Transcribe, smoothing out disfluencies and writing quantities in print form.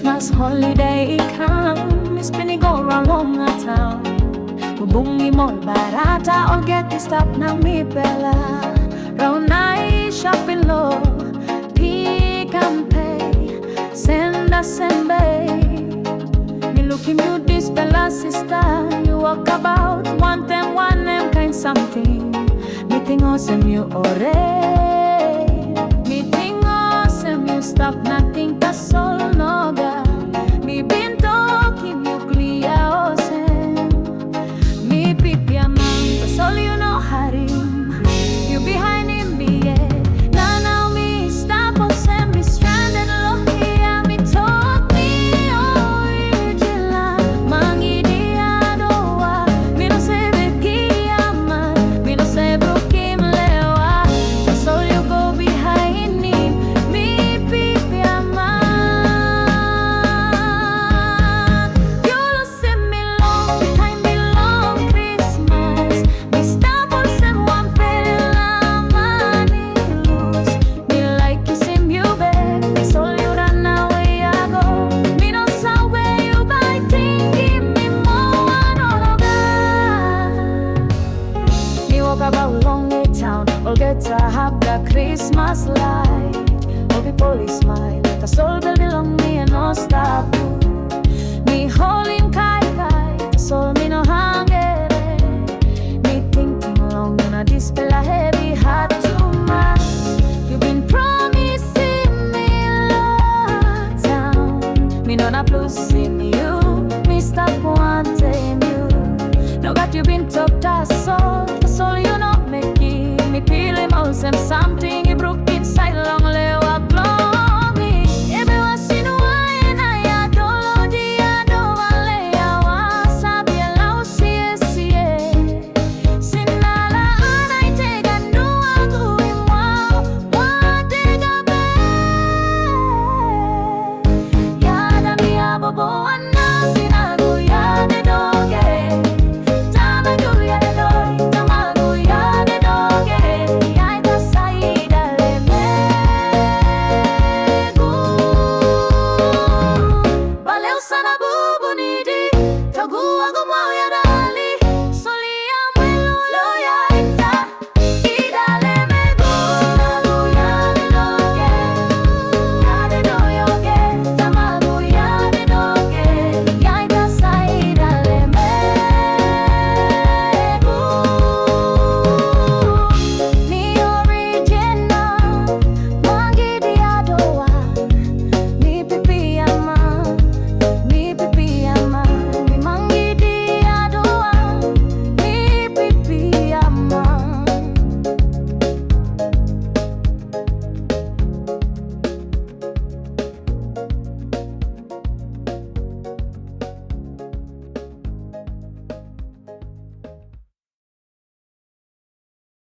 Christmas holiday come, it's been go around the town. Bungi mall barata, all get this stop now me bella. Round night shopping low, pick and pay, send us and bay. Me looking you this bella sister, you walk about one them kind something. Me think awesome you already. Me think awesome you stop nothing that's all no girl. Me been talking you clear awesome. Me pipi a man, that's all you know harim. You behind him be it. Now me stop awesome, me stranded low here. Me talk me oh ujila. Mangi Diyadowa. Me no say reggae man, me no say broken lewa. That's all you go behind him. Me pipi a man. You don't see me long, time be long Christmas. Me stop awesome one bella money lose. Me like kissing you back, that's all you run away I go. Me no saw where you buy thing, give me more one all Me walk about long way town, all get to have the Christmas light. All people smile, that's all that belong me and no stop. Me holding kai, that's all me no hangere. Me thinking long and a dispel a heavy heart too much. You been promising me love town. Me no na plus in you, me stop wanting you. Now that you been took to soul.